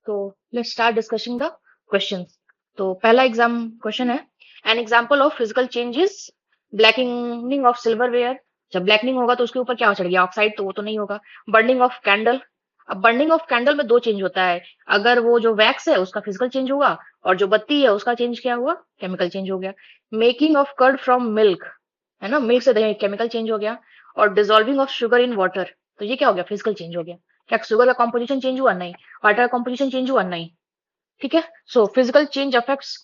तो let's start discussing the questions. तो पहला एग्जाम क्वेश्चन है, an example of physical changes blacking of silverware. जब ब्लैकनिंग होगा तो उसके ऊपर क्या चढ़ गया, ऑक्साइड, तो वो तो नहीं होगा। बर्निंग ऑफ कैंडल, अब बर्निंग ऑफ कैंडल में दो चेंज होता है, अगर वो जो वैक्स है उसका फिजिकल चेंज होगा और जो बत्ती है उसका चेंज क्या हुआ, केमिकल चेंज हो गया। Making of curd from milk, है ना, मिल्क से दही, केमिकल चेंज हो गया। और dissolving of sugar in water, तो ये क्या हो गया, फिजिकल चेंज हो गया। क्या शुगर का कॉम्पोजिशन चेंज हुआ, नहीं। वाटर का कॉम्पोजिशन चेंज हुआ, नहीं। ठीक है, so physical change affects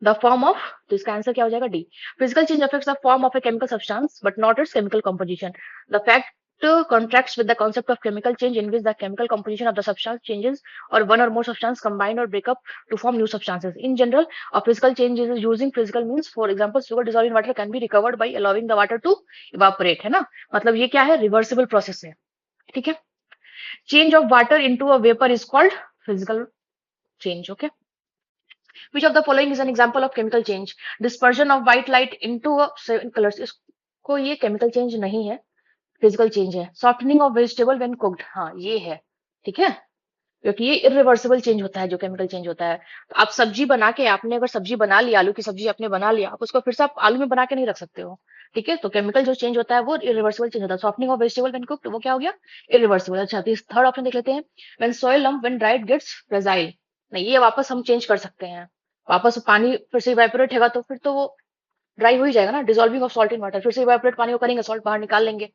the form of, तो इसका आंसर क्या हो जाएगा, D. Physical change affects the form of a chemical substance but not it's chemical composition. The fact contracts with the concept of chemical change in which the chemical composition of the substance changes or one or more substances combine or break up to form new substances. In general, a physical change is using physical means. For example, sugar dissolved in water can be recovered by allowing the water to evaporate, है ना, मतलब ये क्या है, reversible process है। ठीक है, change of water into a vapor is called physical change. Okay, which of the following is an example of chemical change? Dispersion of white light into a seven colors, इसको ये chemical change नहीं है, physical change है। Softening of vegetable when cooked, हाँ ये है। ठीक है, क्योंकि ये इरिवर्सिबल चेंज होता है जो केमिकल चेंज होता है। तो आप सब्जी बना के, आपने अगर सब्जी बना ली, आलू की सब्जी आपने बना लिया, आप उसको फिर से आप आलू में बना के नहीं रख सकते हो। ठीक है, तो केमिकल जो चेंज होता है वो इरिवर्सिबल चेंज होता है। Softening of vegetable when cooked, वो क्या हो गया, इरिवर्सिबल। अच्छा, तो इस थर्ड ऑप्शन देख लेते हैं। When soil lump when dried gets fragile, नहीं, ये वापस हम चेंज कर सकते हैं। वापस पानी फिर से इवेपोरेट होगा तो फिर तो वो ड्राई हो ही जाएगा ना। Dissolving of salt in water, फिर से इवेपोरेट पानी को करेंगे, सॉल्ट बाहर निकाल लेंगे।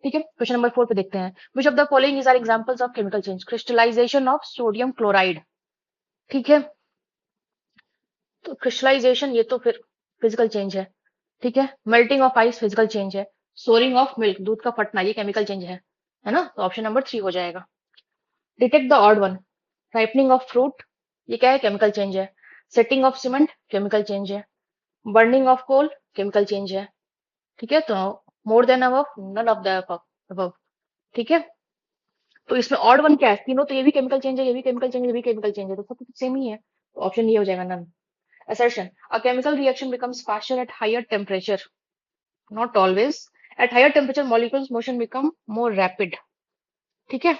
ठीक है, क्वेश्चन नंबर 4 पे देखते हैं। Which of the following is are examples of chemical change? Crystallisation of sodium chloride. ठीक है, तो क्रिस्टलाइजेशन ये तो फिर फिजिकल चेंज है। ठीक है, melting of ice physical change है। सोरिंग ऑफ मिल्क, दूध का फटना, ये केमिकल चेंज है ना, तो ऑप्शन नंबर 3 हो जाएगा। Detect the odd one, ripening of fruit, ये क्या है, केमिकल चेंज है। Setting of cement, chemical change है। Burning of coal, chemical change है। ठीक है, तो more than above, none of the above. ठीक है, तो इसमें ऑड वन क्या है, तीनों तो, ये भी केमिकल चेंज है, ये भी केमिकल चेंज है, ये भी केमिकल चेंज है, तो सब तो सेम ही है, तो ऑप्शन ये हो जाएगा, none. Assertion, a chemical reaction becomes faster at higher temperature, not always. At higher temperature molecules motion become more rapid. ठीक है,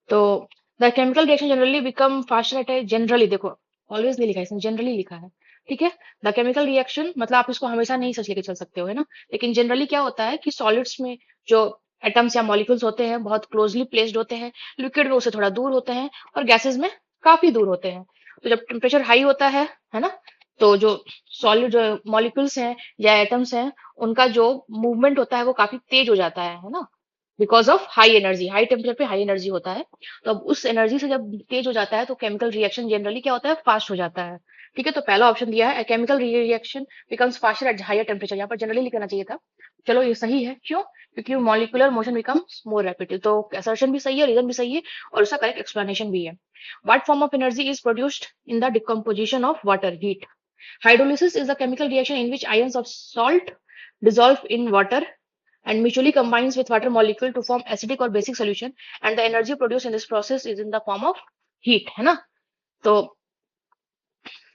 तो the chemical reaction generally become faster at a, generally देखो, always नहीं लिखा है इसमें, जनरली लिखा है। ठीक है, द केमिकल रिएक्शन मतलब आप इसको हमेशा नहीं सच लेके चल सकते हो, है ना, लेकिन जनरली क्या होता है कि सॉलिड्स में जो एटम्स या मॉलिक्यूल्स होते हैं बहुत क्लोजली प्लेस्ड होते हैं, लिक्विड में उससे थोड़ा दूर होते हैं, और गैसेस में काफी दूर होते हैं। तो जब टेम्परेचर हाई होता है ना, तो जो सॉलिड जो मॉलिक्यूल्स हैं या एटम्स हैं, उनका जो मूवमेंट होता है वो काफी तेज हो जाता है ना, because of high energy, high temperature पे हाई एनर्जी होता है। तो अब उस एनर्जी से जब तेज हो जाता है तो केमिकल रिएक्शन जनरली क्या होता है, फास्ट हो जाता है। ठीक है, तो पहला ऑप्शन दिया है, chemical reaction becomes faster at higher temperature, यहाँ पर जनरली लिखना चाहिए था। चलो ये सही है, क्यों, क्योंकि molecular motion becomes more rapid, तो असर्शन भी सही है, रीजन भी सही है, और उसका करेक्ट एक्सप्लेनेशन भी है। What form of energy is produced in the decomposition of water, heat. Hydrolysis is a chemical reaction in which ions of salt dissolve in water and mutually combines with water molecule to form acidic or basic solution, and the energy produced in this process is in the form of heat, है ना। तो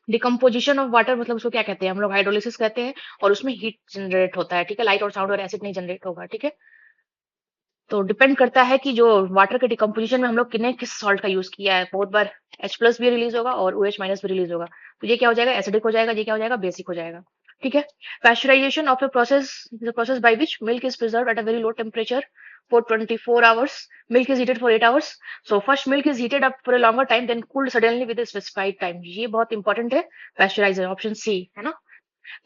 decomposition of water मतलब उसको क्या कहते हैं, हम लोग हाइड्रोलिसिस कहते हैं, और उसमें हीट जनरेट होता है। ठीक है, लाइट और साउंड और एसिड नहीं जनरेट होगा। ठीक है, तो डिपेंड करता है कि जो वाटर के डिकम्पोजिशन में हम लोग किन्ने किस सॉल्ट का यूज किया है। बहुत बार H+ भी रिलीज होगा और OH- भी रिलीज होगा, तो ये क्या हो जाएगा, एसिडिक हो जाएगा, ये क्या हो जाएगा, बेसिक हो जाएगा। ठीक है, pasteurisation of a process, the process by which milk is preserved at a very low temperature for 24 hours. Milk is heated for 8 hours. So first milk is heated up for a longer time, then cooled suddenly with a specified time. ये बहुत important है, पैस्चराइजर, option C, है ना।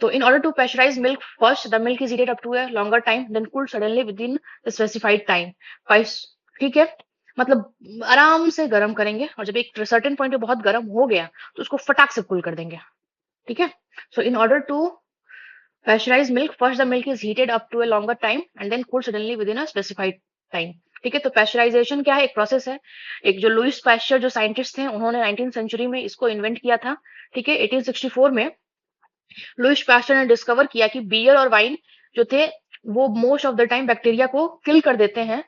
So in order to pasteurize milk, first the milk is heated up to a longer time, then cooled suddenly within the specified time. Five, ठीक है, मतलब आराम से गर्म करेंगे, और जब एक सर्टेन पॉइंट पे बहुत गर्म हो गया तो उसको फटाक से कूल कर देंगे। ठीक है, so in order to pasteurize milk, first the milk is heated up to a longer time and then cooled suddenly within a specified time. ठीक है, तो पैस्चराइजेशन क्या है, एक प्रोसेस है। एक जो लुइस पैस्चर जो साइंटिस्ट थे, उन्होंने 19th सेंचुरी में इसको इन्वेंट किया था। ठीक है, 1864 में लुइस पैस्चर ने डिस्कवर किया कि बियर और वाइन जो थे वो most of the time bacteria को किल कर देते हैं,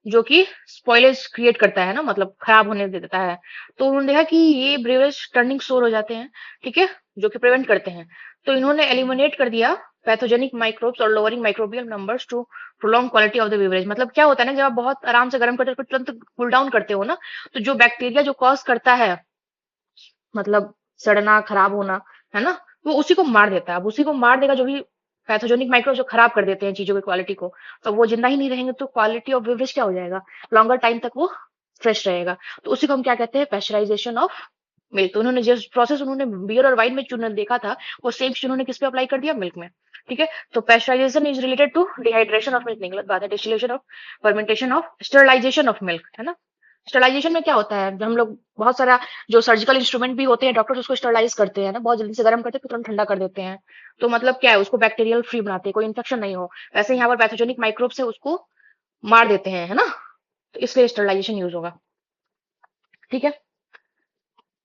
जो कि स्पॉइलेज क्रिएट करता है ना, मतलब खराब होने दे देता है। तो उन्होंने देखा कि ये ब्रेवरेज टर्निंग स्टोर हो जाते हैं, ठीक है, जो कि प्रिवेंट करते हैं। तो इन्होंने एलिमिनेट कर दिया पैथोजेनिक माइक्रोब्स और lowering microbial numbers to prolong quality of the beverage. मतलब क्या होता है ना, जब आप बहुत आराम से गर्म करते हो तुरंत कूल डाउन करते हो ना, तो जो बैक्टीरिया जो कॉज करता है, मतलब सड़ना खराब होना, है ना, वो उसी को मार देता है। अब उसी को मार देगा जो भी पैथोजेनिक माइक्रोब जो खराब कर देते हैं चीजों की क्वालिटी को, तो वो जिंदा ही नहीं रहेंगे, तो क्वालिटी ऑफ बेवरेज क्या हो जाएगा, लॉन्गर टाइम तक वो फ्रेश रहेगा। तो उसी को हम क्या कहते हैं, पेस्चराइजेशन ऑफ मिल्क। तो उन्होंने जिस प्रोसेस उन्होंने बियर और वाइन में चूना देखा था, वो सेम चीज उन्होंने किस पे अप्लाई कर दिया, मिल्क में। ठीक है, तो pasteurisation is related to dehydration of milk, नहीं गलत बात है, distillation of, fermentation of, sterilisation of milk, है ना। स्टरलाइजेशन में क्या होता है, जब हम लोग बहुत सारा जो सर्जिकल इंस्ट्रूमेंट भी होते हैं, डॉक्टर्स उसको स्टरलाइज करते हैं ना, बहुत जल्दी से गर्म करते हैं फिर तुरंत ठंडा कर देते हैं। तो मतलब क्या है, उसको बैक्टीरियल फ्री बनाते हैं, कोई इन्फेक्शन नहीं हो। वैसे यहाँ पर पैथोजेनिक माइक्रोब से उसको मार देते हैं, है ना, तो इसलिए स्टरलाइजेशन यूज होगा। ठीक है,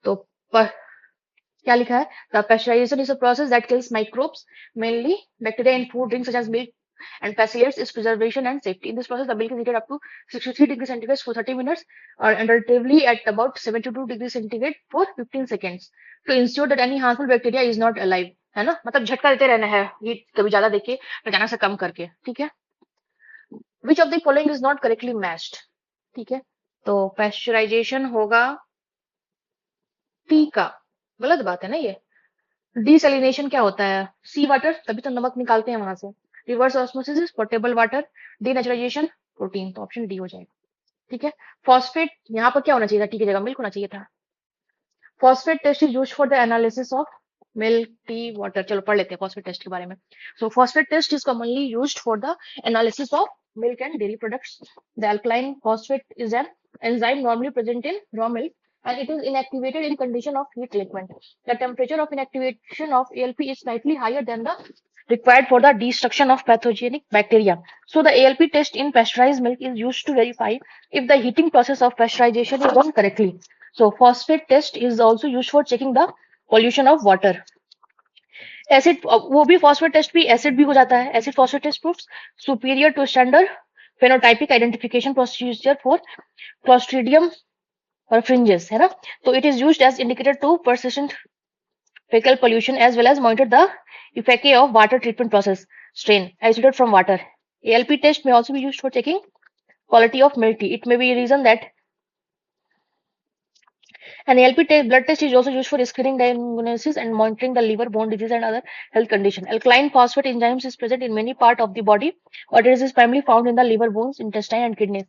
तो क्या लिखा है, the pasteurisation is a process that kills microbes, mainly bacteria in food drinks such as milk and facilitates its preservation and safety. In this process, the milk is heated up to 63 degrees centigrade for 30 minutes or alternatively at about 72 degrees centigrade for 15 seconds to ensure that any harmful bacteria is not alive. है ना, मतलब झटका देते रहना है, ये कभी ज्यादा देके फिर अचानक से कम करके। ठीक है, which of the following is not correctly matched. ठीक है, तो पेस्चराइजेशन होगा टी का, गलत बात है ना ये। डिसैलिनेशन क्या होता है, सी वाटर, तभी तो नमक निकालते हैं वहां से। Reverse osmosis portable water. Denaturalisation protein, तो ऑप्शन डी हो जाएगा। ठीक है, फॉस्फेट, यहाँ पर क्या होना चाहिए था, टी की जगह मिल्क होना चाहिए था। Phosphate test is used for the analysis of milk, tea, water. चलो पढ़ लेते हैं फॉस्फेट टेस्ट के बारे में। So phosphate test is commonly used for the analysis of milk and dairy products. The alkaline phosphate is an enzyme normally present in raw milk, and it is inactivated in condition of heat treatment. The temperature of inactivation of ALP is slightly higher than the required for the destruction of pathogenic bacteria. So the ALP test in pasteurized milk is used to verify if the heating process of pasteurization is done correctly. So phosphate test is also used for checking the pollution of water. Acid, वो भी phosphate test भी acid भी हो जाता है। Acid phosphate test proves superior to standard phenotypic identification procedure for Clostridium और fringes, है ना। तो it is used as indicator to persistent fecal pollution as well as monitor the efficacy of water treatment process strain isolated from water. ALP test may also be used for checking quality of milk tea. It may be a reason that an ALP blood test is also used for screening diagnosis and monitoring the liver, bone disease, and other health conditions. Alkaline phosphate enzymes is present in many parts of the body, but it is primarily found in the liver, bones, intestine, and kidneys.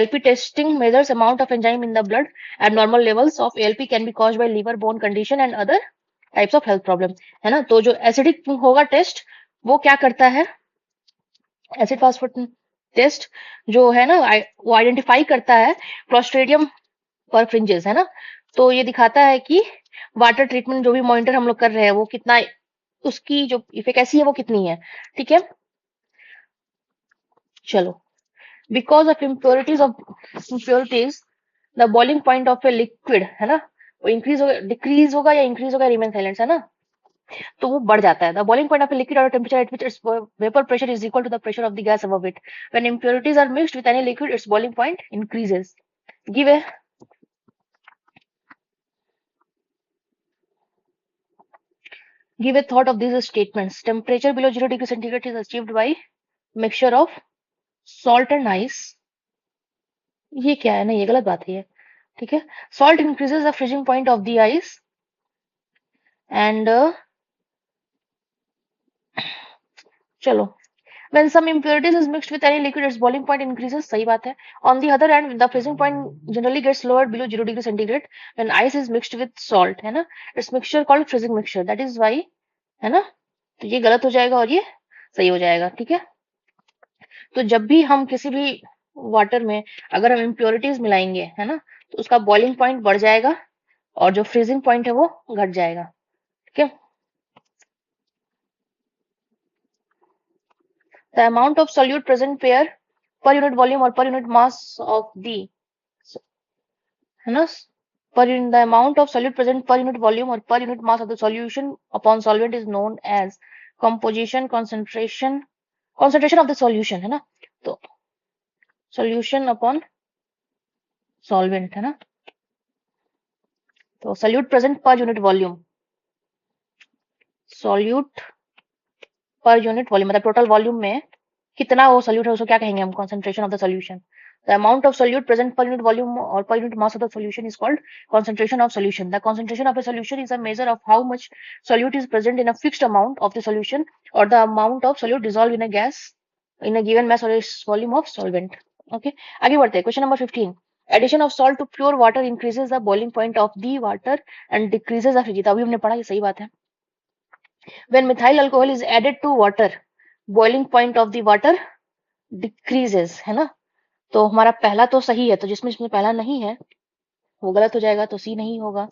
ALP testing measures amount of enzyme in the blood. Abnormal levels of ALP can be caused by liver, bone condition, and other types of health problem, है ना। तो जो acidic होगा test, वो क्या करता है, acid phosphate test जो है ना, वो आइडेंटिफाई करता है क्लोस्ट्रीडियम पर फ्रिंजेस, है ना। तो ये दिखाता है कि वाटर ट्रीटमेंट जो भी मॉनिटर हम लोग कर रहे हैं वो कितना, उसकी जो इफिकेसी है वो कितनी है। ठीक है, चलो, because of impurities the boiling point of a liquid, है ना, वो इंक्रीज होगा, डिक्रीज होगा या इंक्रीज होगा, रिमेन साइलेंट, है ना, तो वो बढ़ जाता है। The boiling point of liquid और temperature at which its vapour pressure is equal to the pressure of the gas above it. When impurities are mixed with any liquid its boiling point increases. Give a Give a thought of these statements. Temperature below 0 degree centigrade is achieved by mixture of salt and ice. ये क्या है ना, ये गलत बात है ये। ठीक है, salt increases the freezing point of the ice and चलो, when some impurities is mixed with any liquid its boiling point increases, सही बात है। On the other hand, the freezing point generally gets lowered below 0 degree centigrade when ice is mixed with salt, है ना। It's mixture called freezing mixture, that is why, है ना। तो ये गलत हो जाएगा और ये सही हो जाएगा। ठीक है, तो जब भी हम किसी भी वाटर में अगर हम इम्प्योरिटीज मिलाएंगे, है ना, तो उसका बॉइलिंग पॉइंट बढ़ जाएगा और जो फ्रीजिंग पॉइंट है वो घट जाएगा। ठीक है, the amount of solute present pair per unit volume और per unit mass of the, है ना, the amount of solute present per unit volume or per unit mass of the solution upon solvent is known as composition concentration of the solution, है ना। तो solution upon solvent है ना, तो solute present per unit volume, solute per unit volume मतलब total volume में कितना वो सोल्यूट है उसको क्या कहेंगे हम, concentration of the solution. The amount of solute present per unit volume or per unit mass of the solution is called concentration of solution. The concentration of a solution is a measure of how much solute is present in a fixed amount of the solution or the amount of solute dissolved in a gas in a given mass or volume of solvent. Okay, आगे बढ़ते हैं. Question number 15. Addition of salt to pure water increases the boiling point of the water and decreases the frigidity. अभी हमने पढ़ा, ये सही बात है. When methyl alcohol is added to water, boiling point of the water decreases, है ना. तो हमारा पहला तो सही है, तो जिसमें जिसमें पहला नहीं है वो गलत हो जाएगा, तो सी नहीं होगा.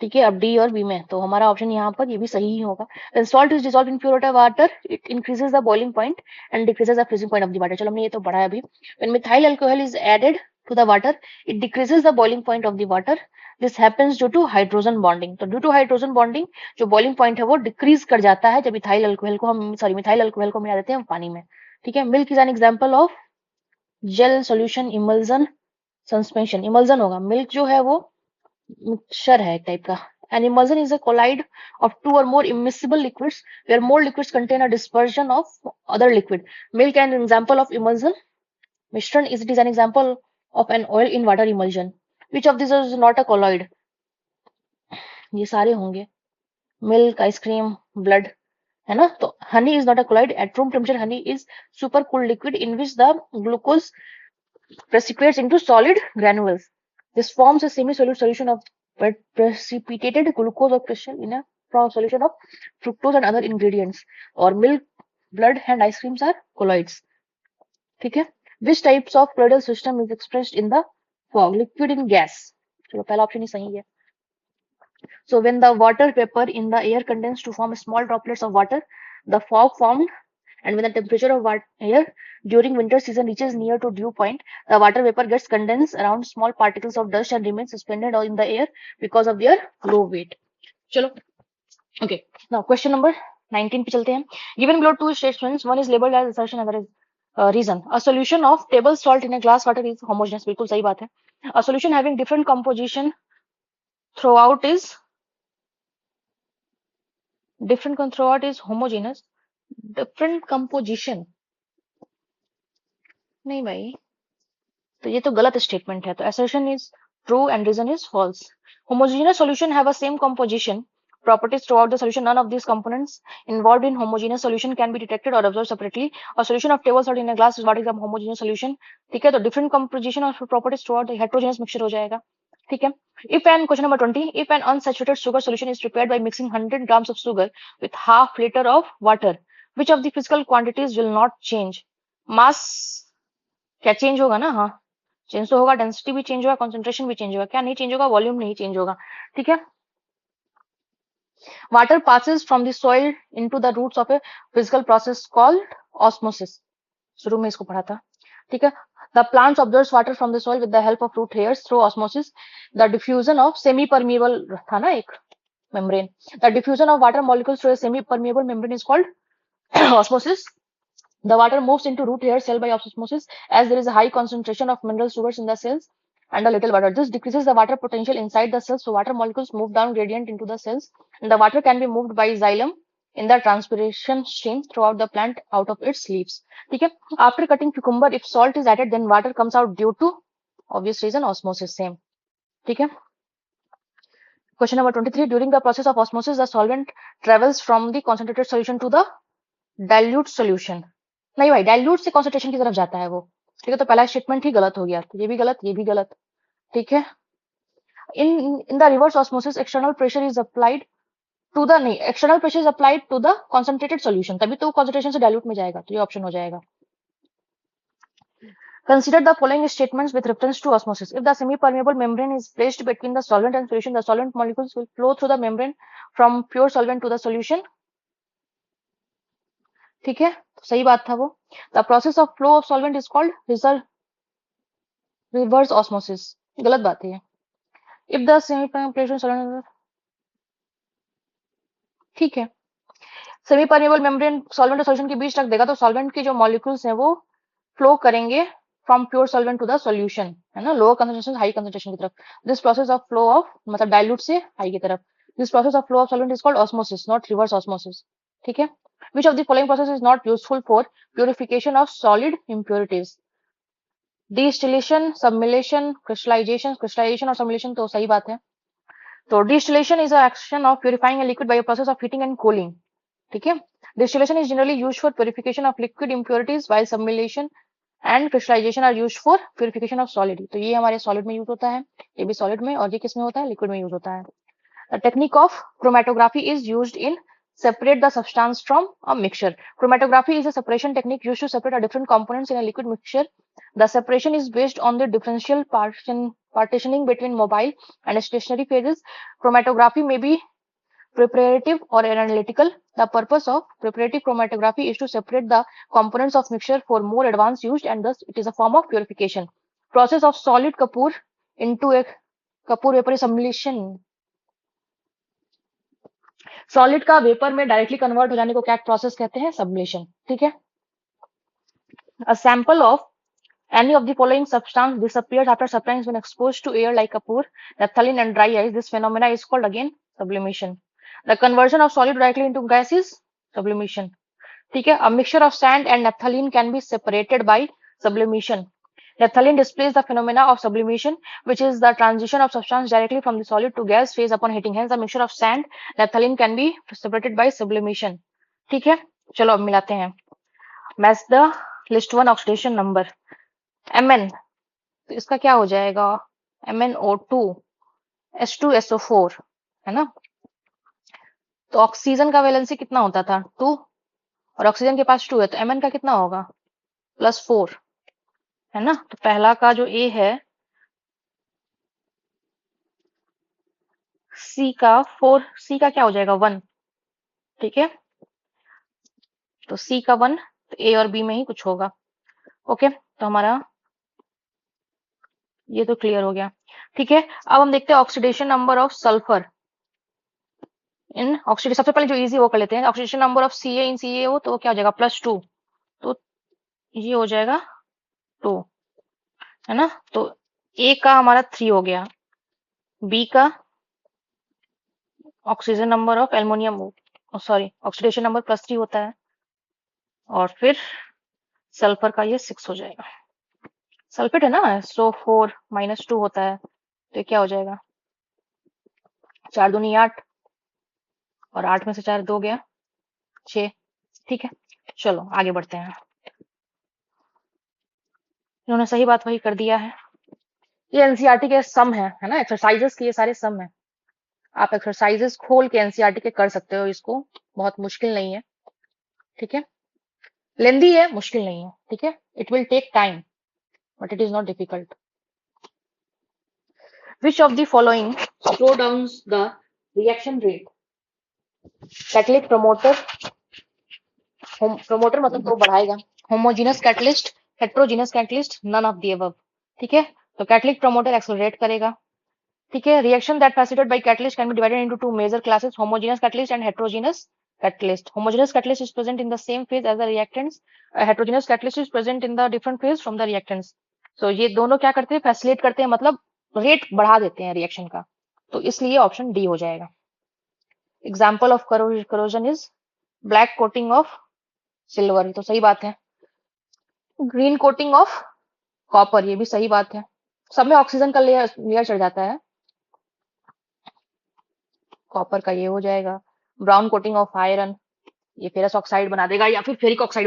ठीक है, अब डी और बी में तो हमारा ऑप्शन यहाँ पर ये भी सही ही होगा. When salt is dissolved in pure water, it increases the boiling point and decreases the freezing point of the water. चलो हमने ये तो पढ़ा है अभी. When methyl alcohol is added to the water, it decreases the boiling point of the water. This happens due to hydrogen bonding. तो due to hydrogen bonding जो boiling point है वो डिक्रीज कर जाता है जब मिथाइल अल्कोहल को मिला देते हैं हम पानी में. ठीक है. Milk is an example of gel solution emulsion suspension. Emulsion होगा, मिल्क जो है वो मिक्सचर है एक टाइप का. An emulsion is a collide of two or more immiscible liquids where more liquids contain a dispersion of other liquid. Milk an example of emulsion. Mishran is it is an example of an oil in water emulsion. Which of these is not a colloid? ये सारे होंगे. Milk, ice cream, blood, है ना. तो honey is not a colloid. At room temperature, honey is super cool liquid in which the glucose precipitates into solid granules. This forms a semi-solute solution of precipitated glucose or crystal in a solution of fructose and other ingredients. Or milk, blood and ice creams are colloids. ठीक है. Which types of colloidal system is expressed in the fog? Liquid in gas. चलो पहला option ही सही है. So when the water vapor in the air condenses to form small droplets of water, the fog formed. And when the temperature of air during winter season reaches near to dew point, the water vapor gets condensed around small particles of dust and remains suspended in the air because of their low weight. चलो, okay. Now question number 19 पे चलते हैं. Given below two statements, one is labeled as assertion, other is reason. A solution of table salt in a glass water is homogeneous. बिल्कुल सही बात है. A solution having different composition throughout is homogeneous. Different composition नहीं भाई, तो ये तो गलत स्टेटमेंट है. तो assertion is true and reason is false. Homogeneous solution have a same composition properties throughout the solution. None of these components involved in homogeneous solution can be detected or observed separately. A solution of table salt in a glass is what is a homogeneous solution. ठीक है, तो different composition of properties throughout the heterogeneous mixture हो जाएगा. ठीक है. If an question number 20, if an unsaturated sugar solution is prepared by mixing 100 grams of sugar with half liter of water, which of the physical quantities will not change? Mass क्या change होगा ना, हाँ change तो होगा. Density भी change होगा, concentration भी change होगा. क्या नहीं चेंज होगा? वॉल्यूम नहीं चेंज होगा. ठीक है. Water passes from the soil into the roots of a physical process called osmosis. शुरू में इसको पढ़ा था. ठीक है. The plants absorbs water from the soil with the help of root hairs through osmosis. The diffusion of semi-permeable था ना एक membrane. The diffusion of water molecules through a semi-permeable membrane is called osmosis. The water moves into root hair cell by osmosis as there is a high concentration of mineral sugars in the cells and a little water. This decreases the water potential inside the cells, so water molecules move down gradient into the cells, and the water can be moved by xylem in the transpiration stream throughout the plant out of its leaves. ठीक है. After cutting cucumber, if salt is added, then water comes out due to obvious reason osmosis. Same. ठीक है. Question number 23. During the process of osmosis, the solvent travels from the concentrated solution to the dilute solution. नहीं भाई, dilute से concentration की तरफ जाता है वो. ठीक है, तो पहला स्टेटमेंट ही गलत हो गया. तो ये भी गलत, ये भी गलत. ठीक है. In the reverse osmosis external pressure is applied to the नहीं external pressure is applied to the concentrated solution, तभी तो कॉन्सेंट्रेशन से डाइल्यूट में जाएगा. तो ये ऑप्शन हो जाएगा. Consider the following statements with reference to osmosis. If the semi-permeable membrane is placed between the solvent and solution, the solvent molecules will flow through the membrane from pure solvent to the solution. ठीक है, तो सही बात था वो. The process of flow of solvent is called reverse osmosis. गलत बात है. इफ द सेमी सॉल्वेंट, ठीक है, सेमी परमेबल मेम्ब्रेन सॉल्वेंट और सॉल्यूशन के बीच रख देगा तो सॉल्वेंट के जो मॉलिक्यूल्स हैं वो फ्लो करेंगे from pure solvent to the solution, है ना, लोअर कंसंट्रेशन से हाई कंसंट्रेशन की तरफ. This process of flow of मतलब डाइल्यूट से हाई की तरफ. This process of flow of solvent is called osmosis, not reverse osmosis. ठीक है. Which of the following process is not useful for purification of solid impurities? Distillation, sublimation, crystallisation. Crystallisation और sublimation तो सही बात है. तो distillation is action of purifying a liquid by a process of heating and cooling. ठीक है. Distillation is generally used for purification of liquid impurities while sublimation and crystallization are used for purification of solid. तो ये हमारे solid में use होता है, ये भी solid में, और ये किस में होता है, liquid में यूज होता है. The technique of chromatography is used in separate the substance from a mixture. Chromatography is a separation technique used to separate different components in a liquid mixture. The separation is based on the differential partitioning between mobile and stationary phases. Chromatography may be preparative or analytical. The purpose of preparative chromatography is to separate the components of mixture for more advanced use, and thus it is a form of purification. Process of solid Kapoor into a Kapoor vapor sublimation. Solid का vapour में directly convert हो जाने को क्या process कहते हैं, sublimation. ठीक है. A sample of any of the following substance disappears after substance when exposed to air like Kapoor, naphthalene and dry ice. This phenomena is called again sublimation. The conversion of solid directly into gas is sublimation. ठीक है. A mixture of sand and naphthalene can be separated by sublimation. Naphthalene displays the phenomena of sublimation, which is the transition of substance directly from the solid to gas phase upon heating. Hence, a mixture of sand, naphthalene can be separated by sublimation. ठीक है. चलो अब मिलाते हैं. Match the list one oxidation number. Mn, तो इसका क्या हो जाएगा, MnO2 H2SO4, है ना. तो ऑक्सीजन का वैलेंसी कितना होता था, 2, और ऑक्सीजन के पास 2 है, तो Mn का कितना होगा, +4, है ना. तो पहला का जो A है, C का 4, C का क्या हो जाएगा, 1. ठीक है. तो C का 1, तो A और B में ही कुछ होगा. ओके. तो हमारा ये तो क्लियर हो गया. ठीक है. अब हम देखते हैं oxidation number of sulphur in oxidation. सबसे पहले जो इजी वो कर लेते हैं. Oxidation number of Ca in CaO, तो क्या हो जाएगा, +2. तो ये हो जाएगा 2, है ना. तो A का हमारा 3 हो गया, B का oxygen number of aluminium, sorry oxidation number +3 होता है, और फिर सल्फर का ये 6 हो जाएगा. सल्फेट है ना, सो 4 -2 होता है, तो ये क्या हो जाएगा, 4 दूनी 8, और 8 में से 4 2 गया 6. ठीक है. चलो आगे बढ़ते हैं. इन्होंने सही बात वही कर दिया है. ये एनसीईआरटी के सम है ना, एक्सरसाइजेस के ये सारे सम है. आप एक्सरसाइजेस खोल के एनसीईआरटी के कर सकते हो इसको, बहुत मुश्किल नहीं है. ठीक है. लेंदी है, मुश्किल नहीं है. ठीक है. It will take time, but it is not difficult. Which of the following slow down the reaction rate? Catalytic promoter, promoter मतलब तो बढ़ाएगा. Homogeneous catalyst, heterogeneous catalyst, none of the above. ठीक है. तो catalytic promoter accelerate करेगा. ठीक है. Reaction that facilitated by catalyst can be divided into two major classes: homogeneous catalyst and heterogeneous catalyst. Homogeneous catalyst is present in the same phase as the reactants. Heterogeneous catalyst is present in the different phase from the reactants. So ये दोनों क्या करते हैं, facilitate करते हैं, मतलब rate बढ़ा देते हैं रिएक्शन का. तो इसलिए ऑप्शन डी हो जाएगा. Example of corrosion is black coating of silver, तो सही बात है. ग्रीन कोटिंग ऑफ कॉपर, ये भी सही बात है. सब में ऑक्सीजन का लेयर चढ़ जाता है. कॉपर का ये हो जाएगा. ब्राउन कोटिंग ऑफ आयरन, ये फेरस ऑक्साइड बना देगा या फिर फेरिक ऑक्साइड